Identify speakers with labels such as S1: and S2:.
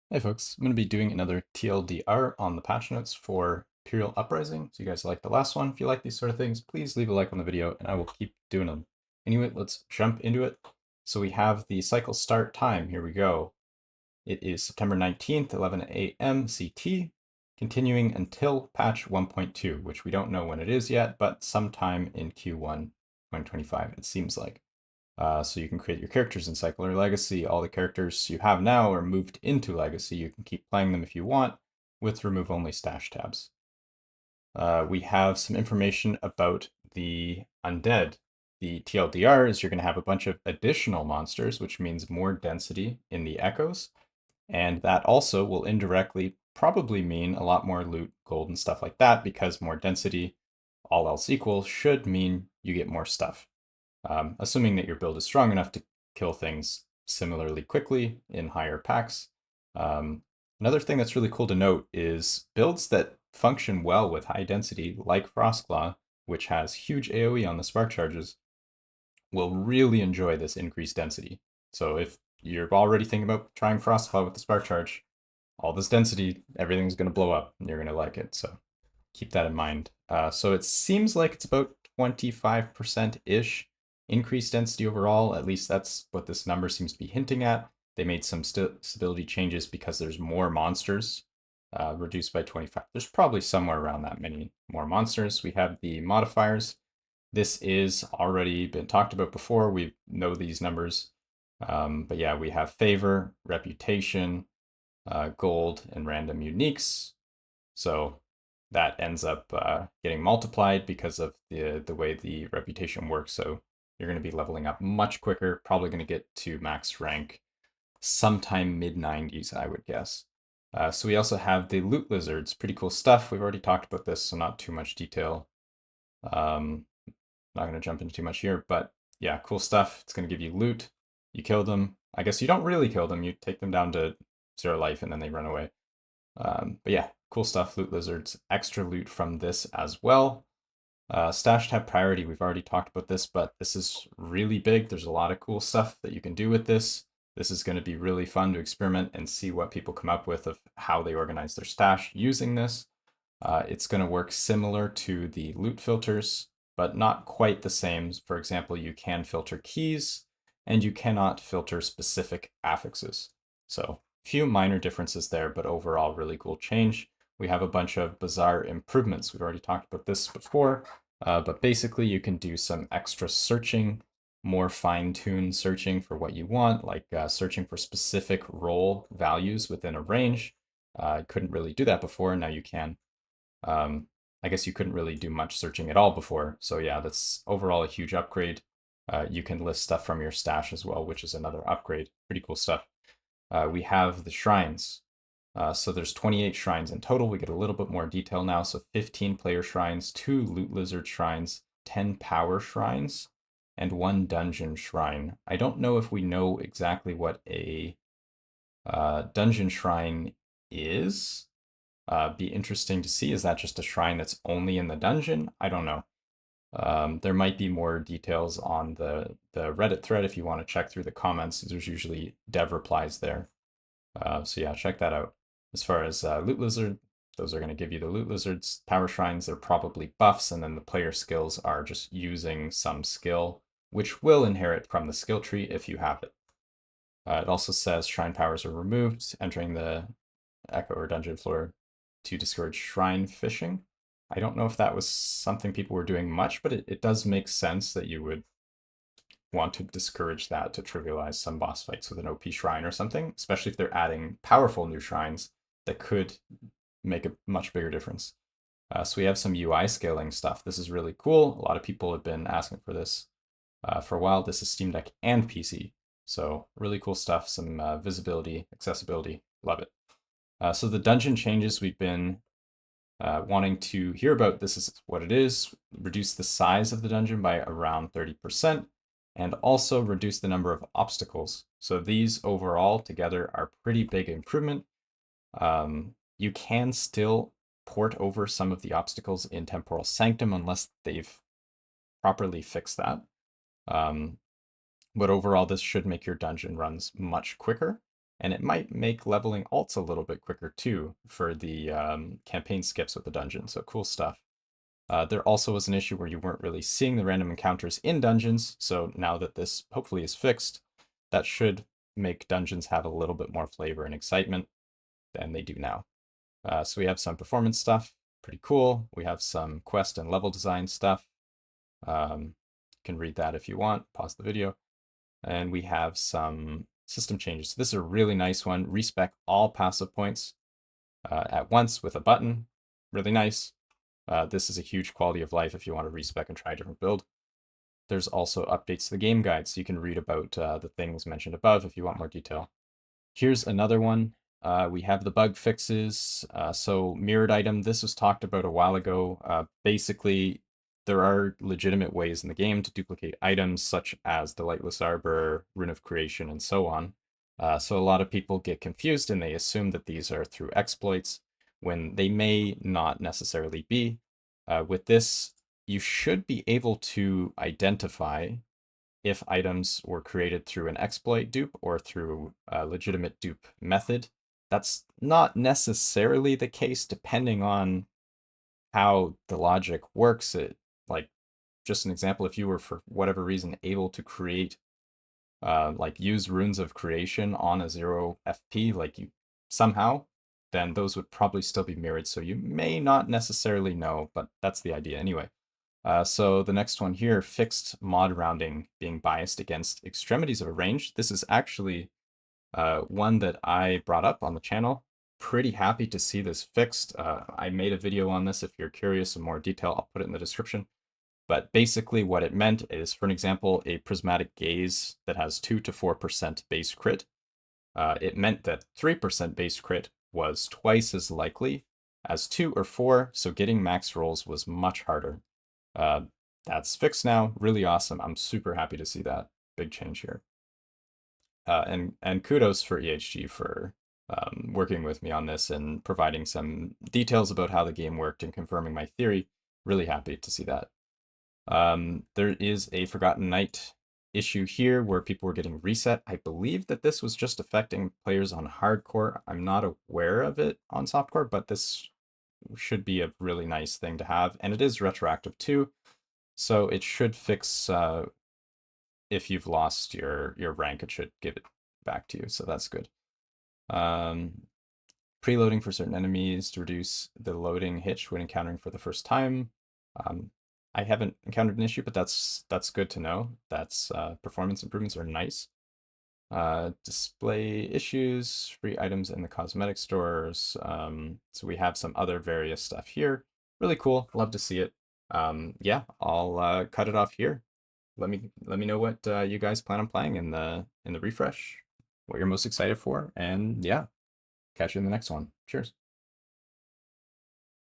S1: Hey folks, I'm going to be doing another TLDR on the patch notes for Imperial Uprising. So you guys like the last one. If you like these sort of things, please leave a like on the video and I will keep doing them. Anyway, let's jump into it. So we have the cycle start time. Here we go. It is September 19th, 11 a.m. CT, continuing until patch 1.2, which we don't know when it is yet, but sometime in Q1 2025, it seems like. So you can create your characters in Cycle or Legacy. All the characters you have now are moved into Legacy. You can keep playing them if you want with remove only stash tabs. We have some information about the undead. The TLDR is you're going to have a bunch of additional monsters, which means more density in the echoes. And that also will indirectly probably mean a lot more loot, gold, and stuff like that, because more density, all else equal, should mean you get more stuff. Assuming that your build is strong enough to kill things similarly quickly in higher packs. Another thing that's really cool to note is builds that function well with high density, like Frostclaw, which has huge AoE on the spark charges, will really enjoy this increased density. So if you're already thinking about trying Frostclaw with the spark charge, all this density, everything's going to blow up and you're going to like it. So keep that in mind. So it seems like it's about 25%-ish increased density overall. At least that's what this number seems to be hinting at. They made some stability changes because there's more monsters, reduced by 25. There's probably somewhere around that many more monsters. We have the modifiers. This is already been talked about before. We know these numbers. But yeah, we have favor, reputation, gold, and random uniques. So that ends up getting multiplied because of the way the reputation works. So you're going to be leveling up much quicker, probably going to get to max rank sometime mid 90s, I would guess. So we also have the loot lizards, pretty cool stuff. We've already talked about this, so not too much detail. Not going to jump into too much here, but yeah, cool stuff. It's going to give you loot. You kill them. I guess you don't really kill them. You take them down to 0 life and then they run away. But yeah, cool stuff, loot lizards. Extra loot from this as well. Stash tab priority, we've already talked about this, but this is really big. There's a lot of cool stuff that you can do with this. This is going to be really fun to experiment and see what people come up with of how they organize their stash using this. It's going to work similar to the loot filters, but not quite the same. For example, you can filter keys and you cannot filter specific affixes. So few minor differences there, but overall really cool change. We have a bunch of bizarre improvements. We've already talked about this before, but basically you can do some extra searching, more fine-tuned searching for what you want, like searching for specific role values within a range. I couldn't really do that before, now you can. I guess you couldn't really do much searching at all before. So yeah, that's overall a huge upgrade. You can list stuff from your stash as well, which is another upgrade. Pretty cool stuff. We have the shrines. So there's 28 shrines in total. We get a little bit more detail now. So 15 player shrines, 2 loot lizard shrines, 10 power shrines, and 1 dungeon shrine. I don't know if we know exactly what a dungeon shrine is. Be interesting to see. Is that just a shrine that's only in the dungeon? I don't know. There might be more details on the Reddit thread if you want to check through the comments. There's usually dev replies there. So yeah, check that out. As far as loot lizard, those are going to give you the loot lizards. Power shrines, they're probably buffs, and then the player skills are just using some skill, which will inherit from the skill tree if you have it. It also says shrine powers are removed, entering the echo or dungeon floor to discourage shrine fishing. I don't know if that was something people were doing much, but it does make sense that you would want to discourage that to trivialize some boss fights with an OP shrine or something, especially if they're adding powerful new shrines that could make a much bigger difference. So we have some UI scaling stuff. This is really cool. A lot of people have been asking for this for a while. This is Steam Deck and PC. So really cool stuff, some visibility, accessibility, love it. So the dungeon changes we've been wanting to hear about. This is what it is. Reduce the size of the dungeon by around 30%, and also reduce the number of obstacles. So these overall together are pretty big improvement. You can still port over some of the obstacles in Temporal Sanctum unless they've properly fixed that. But overall, this should make your dungeon runs much quicker. And it might make leveling alts a little bit quicker too for the campaign skips with the dungeon. So cool stuff. There also was an issue where you weren't really seeing the random encounters in dungeons. So now that this hopefully is fixed, that should make dungeons have a little bit more flavor and excitement than they do now. So we have some performance stuff, pretty cool. We have some quest and level design stuff. You can read that if you want, pause the video. And we have some system changes. So this is a really nice one. Respec all passive points at once with a button. Really nice. This is a huge quality of life if you want to respec and try a different build. There's also updates to the game guide, so you can read about the things mentioned above if you want more detail. Here's another one. We have the bug fixes. So mirrored item, this was talked about a while ago. Basically, there are legitimate ways in the game to duplicate items such as the Lightless Arbor, Rune of Creation, and so on. So a lot of people get confused and they assume that these are through exploits when they may not necessarily be. With this, you should be able to identify if items were created through an exploit dupe or through a legitimate dupe method. That's not necessarily the case depending on how the logic works. Like, just an example, if you were for whatever reason able to create like use runes of creation on a 0 FP, like you somehow, then those would probably still be mirrored. So you may not necessarily know, but that's the idea anyway. So the next one here, fixed mod rounding being biased against extremities of a range. This is actually one that I brought up on the channel. Pretty happy to see this fixed. I made a video on this. If you're curious in more detail, I'll put it in the description. But basically what it meant is, for an example, a prismatic gaze that has 2 to 4% base crit. It meant that 3% base crit was twice as likely as 2 or 4, so getting max rolls was much harder. That's fixed now, really awesome. I'm super happy to see that. Big change here. And kudos for EHG for working with me on this and providing some details about how the game worked and confirming my theory. Really happy to see that. There is a Forgotten Knight issue here where people were getting reset. I believe that this was just affecting players on hardcore. I'm not aware of it on softcore, but this should be a really nice thing to have. And it is retroactive too. So it should fix if you've lost your rank, it should give it back to you. So that's good. Preloading for certain enemies to reduce the loading hitch when encountering for the first time. I haven't encountered an issue, but that's good to know. That's performance improvements are nice. Display issues, free items in the cosmetic stores. So we have some other various stuff here. Really cool. Love to see it. Yeah, I'll cut it off here. Let me know what you guys plan on playing in the refresh, what you're most excited for, and yeah, catch you in the next one. Cheers.